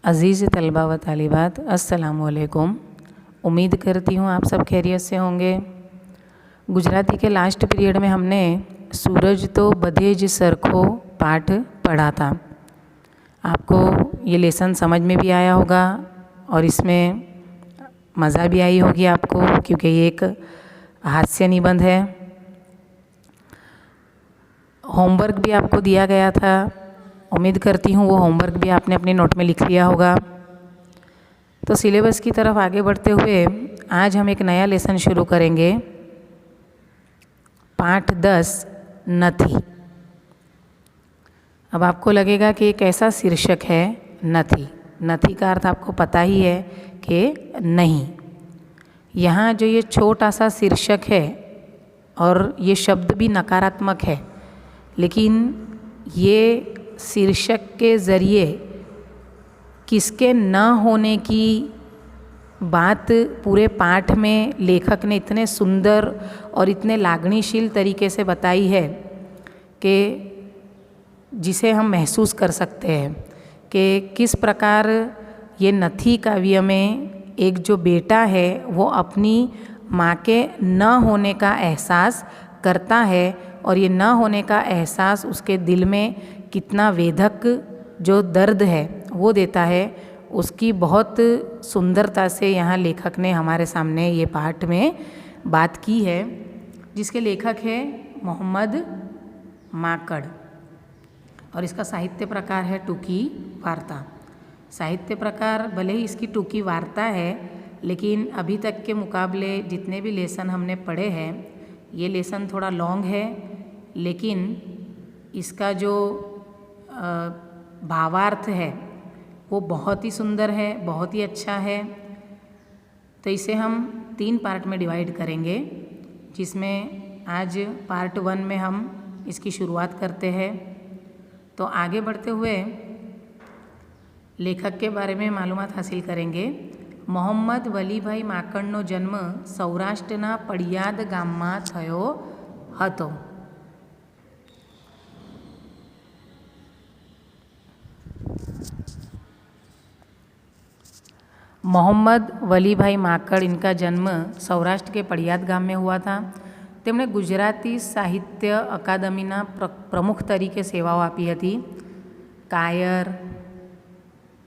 अज़ीज़ तलबा व तालिबात, अस्सलामुअलैकुम। उम्मीद करती हूँ आप सब खैरियत से होंगे। गुजराती के लास्ट पीरियड में हमने सूरज तो बधे ज सरखो पाठ पढ़ा था। आपको ये लेसन समझ में भी आया होगा और इसमें मज़ा भी आई होगी आपको, क्योंकि ये एक हास्य निबंध है। होमवर्क भी आपको दिया गया था। उम्मीद करती हूँ वो होमवर्क भी आपने अपने नोट में लिख लिया होगा। तो सिलेबस की तरफ आगे बढ़ते हुए आज हम एक नया लेसन शुरू करेंगे। पाठ 10 नथी। अब आपको लगेगा कि एक ऐसा शीर्षक है नथी। नथी का अर्थ आपको पता ही है कि नहीं। यहाँ जो ये छोटा सा शीर्षक है और ये शब्द भी नकारात्मक है, लेकिन ये शीर्षक के ज़रिए किसके न होने की बात पूरे पाठ में लेखक ने इतने सुंदर और इतने लागणीशील तरीके से बताई है कि जिसे हम महसूस कर सकते हैं कि किस प्रकार ये नथी काव्य में एक जो बेटा है वो अपनी माँ के न होने का एहसास करता है और ये न होने का एहसास उसके दिल में कितना वेधक जो दर्द है वो देता है, उसकी बहुत सुंदरता से यहाँ लेखक ने हमारे सामने ये पाठ में बात की है, जिसके लेखक है मोहम्मद माकड़ और इसका साहित्य प्रकार है टूकी वार्ता। साहित्य प्रकार भले ही इसकी टूकी वार्ता है, लेकिन अभी तक के मुकाबले जितने भी लेसन हमने पढ़े हैं, ये लेसन थोड़ा लॉन्ग है, लेकिन इसका जो भावार्थ है वो बहुत ही सुंदर है, बहुत ही अच्छा है। तो इसे हम 3 पार्ट में डिवाइड करेंगे, जिसमें आज पार्ट 1 में हम इसकी शुरुआत करते हैं। तो आगे बढ़ते हुए लेखक के बारे में मालूमात हासिल करेंगे। मोहम्मद वलीभाई माकड़નો जन्म સૌરાષ્ટ્રના પડિયાદ ગામમાં થયો હતો। मोहम्मद वलीभाई माकड़, इनका जन्म सौराष्ट्र के पड़ियाद गाम में हुआ था। તેમણે ગુજરાતી સાહિત્ય અકાદમીના પ્રમુખ તરીકે સેવાઓ આપી હતી। કાયર,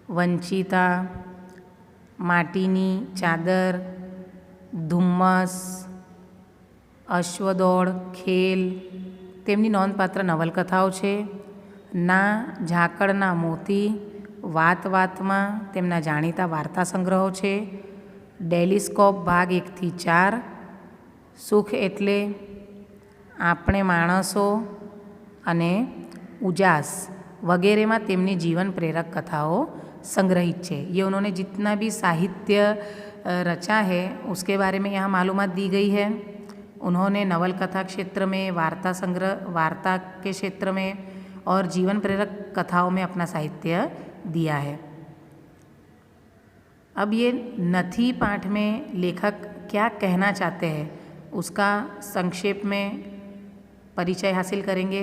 વંચિતા, માટીની ચાદર, ધુમ્મસ, અશ્વદોડ, ખેલ તેમની નોંધપાત્ર નવલકથાઓ છે। ના ઝાકળના મોતી, વાત વાતમાં તેમના જાણીતા વાર્તા સંગ્રહો છે। ડેલિસ્કોપ ભાગ 1 થી 4, સુખ એટલે, આપણે માણસો અને ઉજાસ वगैरह में तेमनी जीवन प्रेरक कथाओं संग्रहित है। ये उन्होंने जितना भी साहित्य रचा है उसके बारे में यहाँ मालूमात दी गई है। उन्होंने नवलकथा क्षेत्र में, वार्ता संग्रह, वार्ता के क्षेत्र में और जीवन प्रेरक कथाओं में अपना साहित्य दिया है। अब ये नथी पाठ में लेखक क्या कहना चाहते हैं उसका संक्षेप में परिचय हासिल करेंगे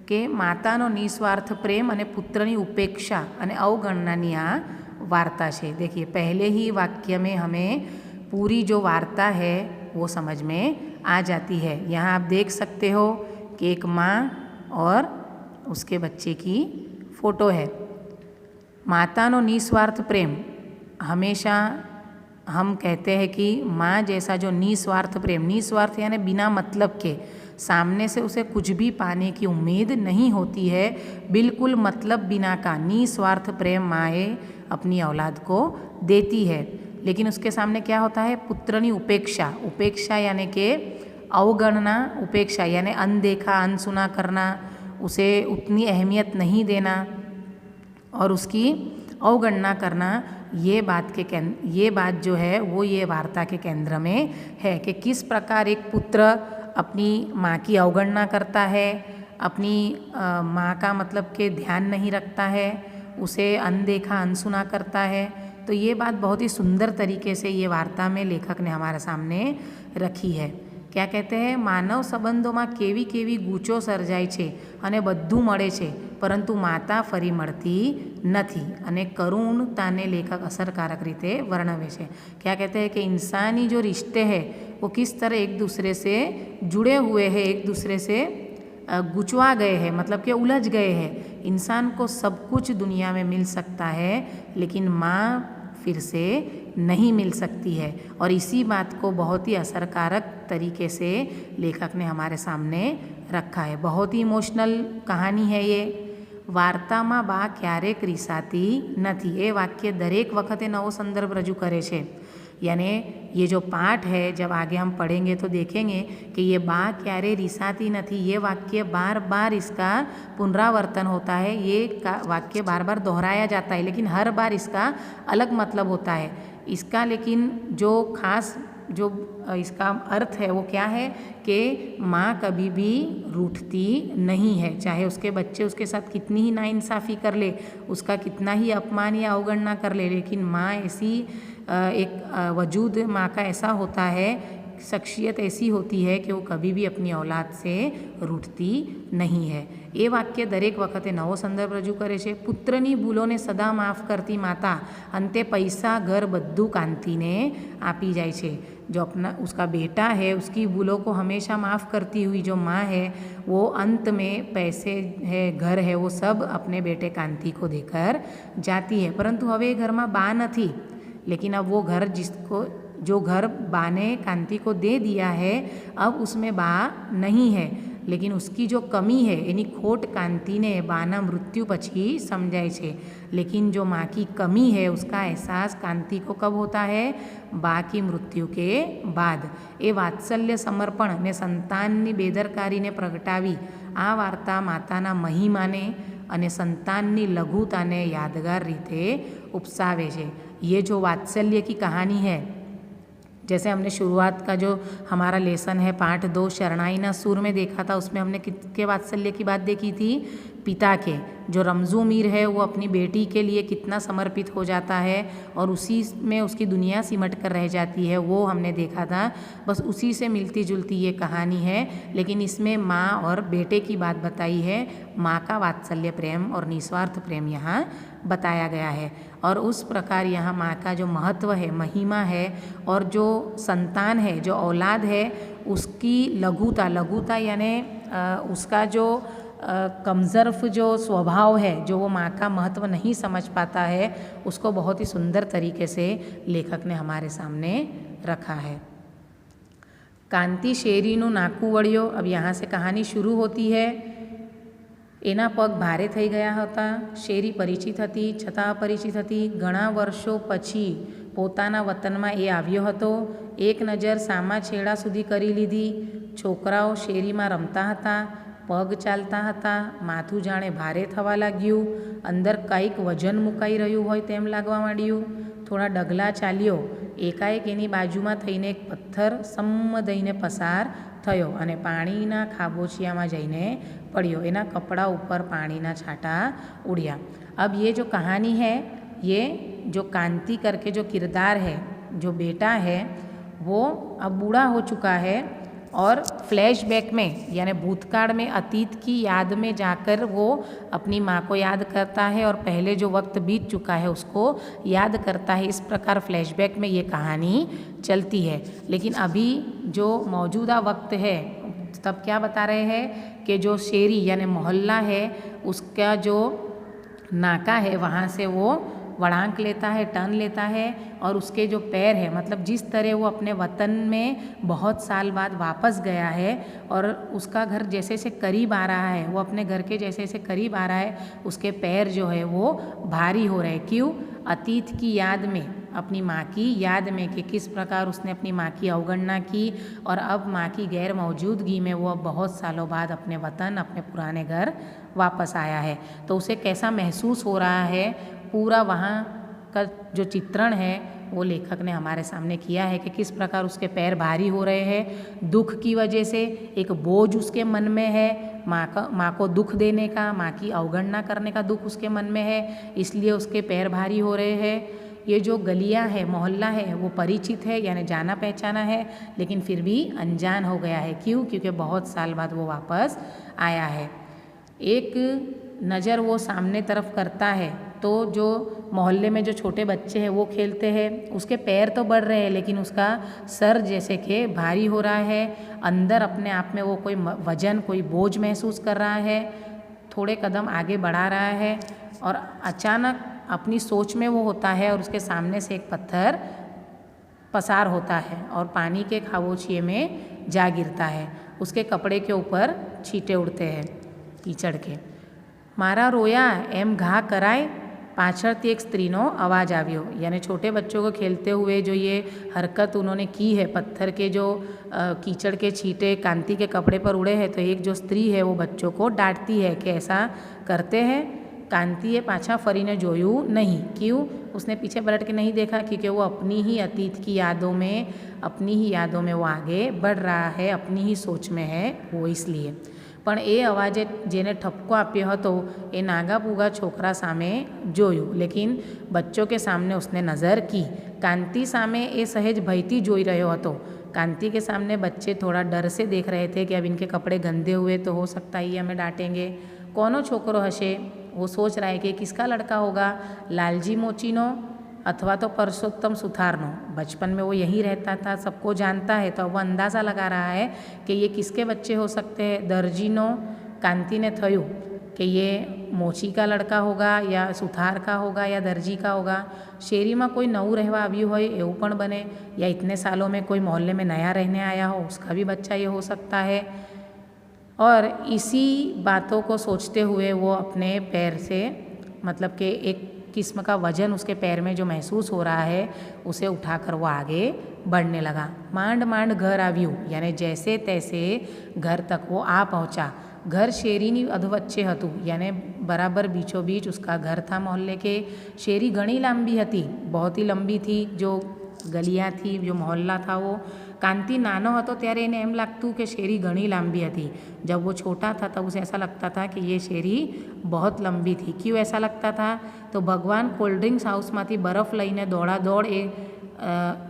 कि मातानो निस्वार्थ प्रेम अने पुत्रनी उपेक्षा अने अवगणनानी आ वार्ता है। देखिए, पहले ही वाक्य में हमें पूरी जो वार्ता है वो समझ में आ जाती है। यहाँ आप देख सकते हो कि एक माँ और उसके बच्चे की फ़ोटो है। मातानो निस्वार्थ प्रेम, हमेशा हम कहते हैं कि माँ जैसा जो निस्वार्थ प्रेम, निस्वार्थ यानी बिना मतलब के, सामने से उसे कुछ भी पाने की उम्मीद नहीं होती है, बिल्कुल मतलब बिना का निस्वार्थ प्रेम माए अपनी औलाद को देती है। लेकिन उसके सामने क्या होता है? पुत्रनी उपेक्षा। उपेक्षा यानी कि अवगणना, उपेक्षा यानी अनदेखा, अनसुना करना, उसे उतनी अहमियत नहीं देना और उसकी अवगणना करना। ये बात जो है वो ये वार्ता के केंद्र में है कि किस प्रकार एक पुत्र अपनी माँ की अवगणना करता है, अपनी माँ का मतलब के ध्यान नहीं रखता है, उसे अनदेखा, अनसुना करता है। तो ये बात बहुत ही सुंदर तरीके से ये वार्ता में लेखक ने हमारे सामने रखी है। क्या कहते हैं? मानव संबंधों में केवी केवी गूंचो सर्जाय छे अने बधुं मळे छे, પરંતુ માતા ફરી મળતી નથી અને करुणताने लेखक असरकारक रीते वर्णवे છે। क्या कहते हैं कि इंसानी जो रिश्ते हैं वो किस तरह एक दूसरे से जुड़े हुए हैं, एक दूसरे से गुचवा गए हैं, मतलब कि उलझ गए हैं। इंसान को सब कुछ दुनिया में मिल सकता है लेकिन माँ फिर से नहीं मिल सकती है। और इसी बात को बहुत ही असरकारक तरीके से लेखक ने हमारे सामने रखा है। बहुत ही इमोशनल कहानी है ये। वार्ताમાં બા ક્યારેક રીસાતી નથી, એ વાક્ય દરેક વખતે નવો સંદર્ભ રજૂ કરે છે। यानी ये जो पाठ है जब आगे हम पढ़ेंगे तो देखेंगे कि ये बा क्यारे रिसाती नहीं, ये वाक्य बार बार इसका पुनरावर्तन होता है, ये वाक्य बार बार दोहराया जाता है, लेकिन हर बार इसका अलग मतलब होता है इसका। लेकिन जो खास जो इसका अर्थ है वो क्या है कि माँ कभी भी रूठती नहीं है, चाहे उसके बच्चे उसके साथ कितनी ही नाइंसाफ़ी कर ले, उसका कितना ही अपमान या अवगणना कर ले, लेकिन माँ ऐसी एक वजूद माँ का ऐसा होता है, शख्सियत ऐसी होती है कि वो कभी भी अपनी औलाद से रूठती नहीं है। ये वाक्य दरेक वखते नवो संदर्भ रजू करे छे। पुत्रनी भूलोने सदा माफ़ करती माता अंते पैसा घर बद्धु कांतीने आपी जाए छे। जो अपना उसका बेटा है उसकी भूलों को हमेशा माफ़ करती हुई जो माँ है वो अंत में पैसे है, घर है, वो सब अपने बेटे कांति को देकर जाती है। परंतु हवे घर में बा नहीं, लेकिन अब वो घर जिसको जो घर बा ने कांति को दे दिया है अब उसमें बा नहीं है, लेकिन उसकी जो कमी है यानी खोट कांति ने बाना मृत्यु पछी समझाए छे। लेकिन जो माँ की कमी है उसका एहसास कांति को कब होता है? बा की मृत्यु के बाद। ए वात्सल्य समर्पण ने संताननी बेदरकारी ने प्रगटावी आ वार्ता माताना महिमाने अने संताननी लघुताने यादगार रीते उपसावे छे। ये जो वात्सल्य की कहानी है, जैसे हमने शुरुआत का जो हमारा लेसन है पाठ 2 शरणाईना सुर में देखा था, उसमें हमने किसके वात्सल्य की बात देखी थी? पिता के। जो रमज़ू मीर है वो अपनी बेटी के लिए कितना समर्पित हो जाता है और उसी में उसकी दुनिया सिमट कर रह जाती है, वो हमने देखा था। बस उसी से मिलती जुलती ये कहानी है, लेकिन इसमें माँ और बेटे की बात बताई है। माँ का वात्सल्य प्रेम और निस्वार्थ प्रेम यहाँ बताया गया है। और उस प्रकार यहाँ माँ का जो महत्व है, महिमा है, और जो संतान है, जो औलाद है, उसकी लघुता यानी उसका जो कमज़र्फ जो स्वभाव है, जो वो माँ का महत्व नहीं समझ पाता है, उसको बहुत ही सुंदर तरीके से लेखक ने हमारे सामने रखा है। कांति शेरीनु नाकू वळ्यो। अब यहाँ से कहानी शुरू होती है। एना पग भारे थई गया हता। शेरी परिचित हती छतां अपरिचित हती। घणा वर्षो पछी पोताना वतनमा ए આવ્યો હતો। एक नज़र सामा छेड़ा सुधी करी लीधी। छोकराओ शेरीमां रमता हता, पग चालता हता। माथुं जाणे भारे थवा लाग्युं। अंदर कंईक वजन मुकाई रह्युं होय तेम लागवा मांड्युं। थोड़ा डगला चाल्यो। एकाएक एनी बाजुमां थईने एक पत्थर सम दईने पसार थयो अने पाणीना खाबोचियामां जईने पड्यो। एना कपड़ा ऊपर पाणीना छाटा उड़्या। अब ये जो कहानी है, ये जो कांति करके जो किरदार है, जो बेटा है, वो अब बूढ़ा हो चुका है और फ्लैशबैक में यानी भूतकाल में अतीत की याद में जाकर वो अपनी माँ को याद करता है और पहले जो वक्त बीत चुका है उसको याद करता है। इस प्रकार फ्लैशबैक में ये कहानी चलती है। लेकिन अभी जो मौजूदा वक्त है तब क्या बता रहे हैं कि जो शेरी यानी मोहल्ला है उसका जो नाका है वहाँ से वो वड़ांक लेता है, टर्न लेता है, और उसके जो पैर है, मतलब जिस तरह वो अपने वतन में बहुत साल बाद वापस गया है और उसका घर जैसे जैसे करीब आ रहा है, वो अपने घर के जैसे जैसे करीब आ रहा है, उसके पैर जो है वो भारी हो रहे हैं। क्यों? अतीत की याद में, अपनी माँ की याद में कि किस प्रकार उसने अपनी माँ की अवगणना की और अब माँ की गैर मौजूदगी में वो अब बहुत सालों बाद अपने वतन, अपने पुराने घर वापस आया है। तो उसे कैसा महसूस हो रहा है, पूरा वहाँ का जो चित्रण है वो लेखक ने हमारे सामने किया है कि किस प्रकार उसके पैर भारी हो रहे हैं। दुख की वजह से एक बोझ उसके मन में है, माँ को दुख देने का, माँ की अवगणना करने का दुख उसके मन में है, इसलिए उसके पैर भारी हो रहे हैं। ये जो गलियाँ है, मोहल्ला है, वो परिचित है यानी जाना पहचाना है, लेकिन फिर भी अनजान हो गया है। क्यों? क्योंकि बहुत साल बाद वो वापस आया है। एक नज़र वो सामने तरफ करता है तो जो मोहल्ले में जो छोटे बच्चे हैं वो खेलते हैं, उसके पैर तो बढ़ रहे हैं लेकिन उसका सर जैसे कि भारी हो रहा है, अंदर अपने आप में वो कोई वजन, कोई बोझ महसूस कर रहा है, थोड़े कदम आगे बढ़ा रहा है और अचानक अपनी सोच में वो होता है और उसके सामने से एक पत्थर पसार होता है और पानी के खाबोचिए में जा गिरता है। उसके कपड़े के ऊपर छींटे उड़ते हैं कीचड़ के। मारा रोया एम घा कराए પાછળથી એક સ્ત્રીનો અવાજ આવ્યો। यानी छोटे बच्चों को खेलते हुए जो ये हरकत उन्होंने की है, पत्थर के जो कीचड़ के छींटे कांति के कपड़े पर उड़े हैं, तो एक जो स्त्री है वो बच्चों को डांटती है कि ऐसा करते हैं। कांतिए पाछा फरीने जोयू नहीं। क्यों? उसने पीछे पलट के नहीं देखा क्योंकि वो अपनी ही अतीत की यादों में, अपनी ही यादों में वो आगे बढ़ रहा है, अपनी ही सोच में है वो, इसलिए। પણ એ અવાજે જેને ઠપકો આપ્યો હતો એ નાગા પૂગા છોકરા સામે જોયું, લેकिन बच्चों के सामने उसने नज़र की। कांति सामे એ સહેજ ભયથી જોઈ રહ્યો હતો। कांति के सामने बच्चे थोड़ा डर से देख रहे थे कि अब इनके कपड़े गंदे हुए तो हो सकता है ये हमें डांटेंगे। कोनो छोकरो हशे? वो सोच रहा है कि किसका लड़का होगा, लालजी मोचीनो अथवा तो परसोत्तम सुथारनो। बचपन में वो यहीं रहता था, सबको जानता है, तो वो अंदाज़ा लगा रहा है कि ये किसके बच्चे हो सकते हैं। दर्जीनो कांति ने थयू कि ये मोची का लड़का होगा या सुथार का होगा या दर्जी का होगा। शेरी में कोई नवू रहवा आव्यू होय एवं पण बने, या इतने सालों में कोई मोहल्ले में नया रहने आया हो, उसका भी बच्चा ये हो सकता है। और इसी बातों को सोचते हुए वो अपने पैर से, मतलब कि एक किस्म का वजन उसके पैर में जो महसूस हो रहा है उसे उठाकर वो आगे बढ़ने लगा। मांड मांड घर आव्यू, यानी जैसे तैसे घर तक वो आ पहुँचा। घर शेरीनी अधवच्चे हतु, यानी बराबर बीचों बीच उसका घर था मोहल्ले के। शेरी घणी लांबी हती, बहुत ही लंबी थी जो गलियाँ थी, जो मोहल्ला था वो। कांति नानो हतो त्यारे एने एम लागतुं कि शेरी घणी लांबी हती। जब वो छोटा था तब उसे ऐसा लगता था कि ये शेरी बहुत लंबी थी। क्यों ऐसा लगता था? तो भगवान कोल्ड ड्रिंक्स हाउसमांथी बरफ लईने दौड़ा दौड़ ए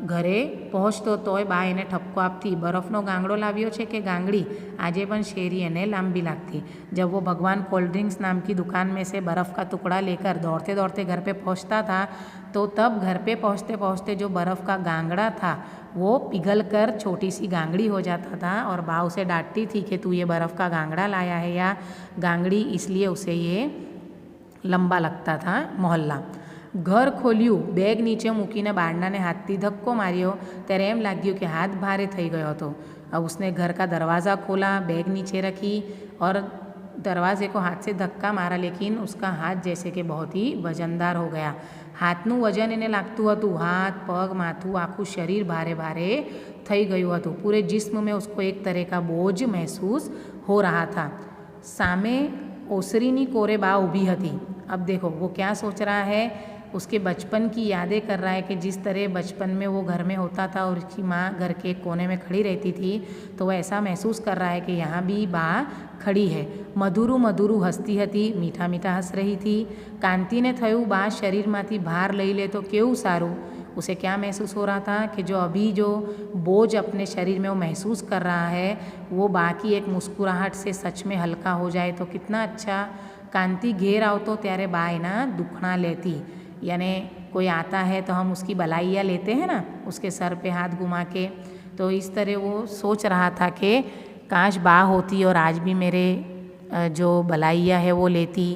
घरे पહોંચતો તોય બા એને ઠપકો આપતી, બરફનો ગાંગડો લાવ્યો છે કે ગાંગડી? આજે પણ शेरी એને लांबी लगती। जब वो भगवान कोल्ड ड्रिंक्स नाम की दुकान में से बर्फ़ का टुकड़ा लेकर दौड़ते दौड़ते घर पे पहुंचता था, तो तब घर पे पहुंचते पहुंचते जो बर्फ़ का गांगड़ा था वो पिघल कर छोटी सी गांगड़ी हो जाता था और बा उसे डांटती थी कि तू ये बर्फ़ का गांगड़ा लाया है या गांगड़ी, इसलिए उसे ये लंबा लगता था मोहल्ला। घर खोल्यू, बेग नीचे मूकीने बारणाने हाथथी धक्को मार्यो त्यारे एम लाग्युं कि हाथ भारे थई गयो हतो। अब उसने घर का दरवाज़ा खोला, बेग नीचे रखी और दरवाजे को हाथ से धक्का मारा, लेकिन उसका हाथ जैसे कि बहुत ही वजनदार हो गया। हाथનું वजन એને લાગતું હતું, हाथ पग माथું आखું शरीर भारे भारे થઈ ગયું હતું। पूरे जिस्म में उसको एक तरह का बोझ महसूस हो रहा था। सामे ओसरीनी कोरे बा ऊभी हती। अब देखो वो क्या सोच रहा है, उसके बचपन की यादें कर रहा है कि जिस तरह बचपन में वो घर में होता था और उसकी माँ घर के कोने में खड़ी रहती थी, तो वह ऐसा महसूस कर रहा है कि यहाँ भी बा खड़ी है। मधुरू मधुरू हसती हती, मीठा मीठा हंस रही थी। कांति ने थयू बा शरीर मांथी भार लई ले तो केवुं सारूं। उसे क्या महसूस हो रहा था कि जो अभी जो बोझ अपने शरीर में वो महसूस कर रहा है वो बा की एक मुस्कुराहट से सच में हल्का हो जाए तो कितना अच्छा। कांति घेर आवतो त्यारे बा एना दुखणा लेती, यानी कोई आता है तो हम उसकी बलाइयाँ लेते हैं ना, उसके सर पे हाथ घुमा के। तो इस तरह वो सोच रहा था कि काश बा होती और आज भी मेरे जो बलाइयाँ है वो लेती,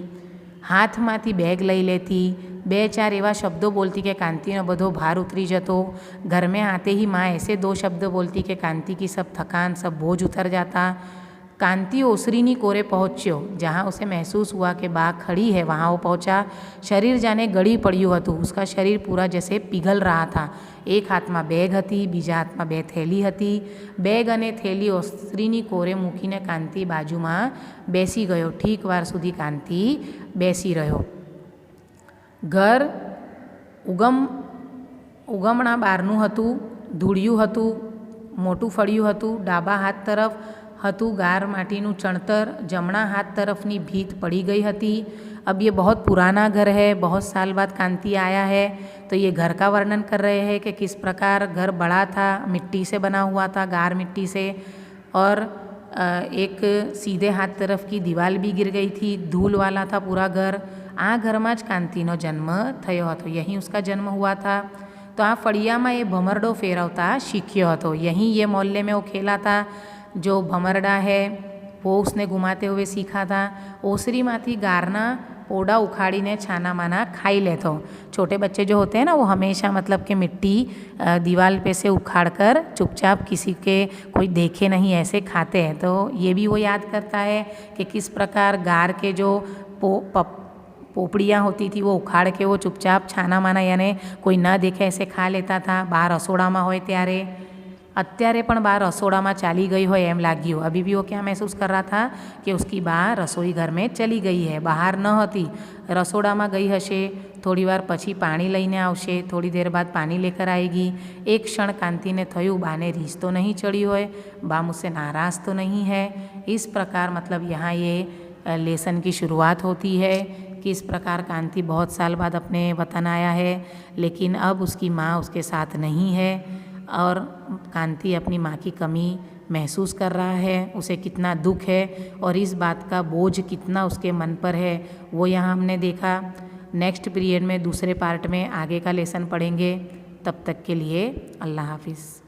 हाथ माथी बैग लई लेती, बे चार एवा शब्दों बोलती कि कांतिनो बधो भार उतरी जतो। घर में आते ही माँ ऐसे दो शब्द बोलती कि कांति की सब थकान, सब बोझ उतर जाता। कांति ओसरीनी कोरे पहुँच्यो, जहाँ उसे महसूस हुआ कि बा खड़ी है वहाँ वो पहुँचा। शरीर जाने गળી પડ્યું હતું, उसका शरीर पूरा जैसे पिघल रहा था। एक हाथ में बैग हती, बीजा हाथ में 2 थैली हती। बैग अने थैली ओसरीनी कोरे मूकीने कांति बाजू में बेसी गयो। ठीक वार सुधी कांति बेसी रह्यो। घर उगमणा बारનું હતું, ધૂળિયું હતું, મોટું ફળિયું હતું, ડાબા હાથ તરફ હતું गार माटीનું चणतर, जमणा हाथ तरफनी भीत पड़ी गई हती। अब ये बहुत पुराना घर है, बहुत साल बाद कांति आया है, तो ये घर का वर्णन कर रहे हैं कि किस प्रकार घर बड़ा था, मिट्टी से बना हुआ था, गार मिट्टी से। और એક સીધે હાથ तरफ की दीवाल भी गिर गई थी, धूल वाला था पूरा घर। આ ઘરમાં જ કાંતિનો જન્મ થયો હતો, यहीं उसका जन्म हुआ था। तो આ ફળિયામાં એ ભમરડો ફેરવતા શીખ્યો હતો, यहीं ये मोहल्ले में वो खेला था। जो भमरडा है वो उसने घुमाते हुए सीखा था। ओसरीમાંથી ગારના पोड़ा उखाड़ीने छाना माना खाई लेते हो। छोटे बच्चे जो होते हैं ना वो हमेशा मतलब कि मिट्टी दीवार पे से उखाड़ कर चुपचाप किसी के कोई देखे नहीं ऐसे खाते हैं। तो ये भी वो याद करता है कि किस प्रकार गार के जो पोपड़ियाँ होती थी वो उखाड़ के वो चुपचाप छाना माना यानी कोई न देखे ऐसे खा लेता था। बाहर रसोડામાં હોય ત્યારે અત્યારે પણ બહાર રસોડામાં ચાલી ગઈ હોય એમ લાગ્યું। अभी भी वो क्या महसूस कर रहा था कि उसकी बाहर रसोई घर में चली गई है, બહાર ન હતી, રસોડામાં ગઈ હશે। થોડી વાર પછી પાણી લઈને આવશે, थोड़ी देर बाद पानी लेकर आएगी। एक क्षण कांति ने थયું બાને રીસ तो नहीं चढ़ी હોય, बा मुझसे नाराज़ तो नहीं है। इस प्रकार मतलब यहाँ ये लेसन की शुरुआत होती है। किस प्रकार कांति बहुत साल बाद अपने वतन आया है, लेकिन अब उसकी माँ उसके साथ नहीं है और कांति अपनी माँ की कमी महसूस कर रहा है। उसे कितना दुख है और इस बात का बोझ कितना उसके मन पर है वो यहाँ हमने देखा। नेक्स्ट पीरियड में दूसरे पार्ट में आगे का लेसन पढ़ेंगे। तब तक के लिए अल्लाह हाफिज़।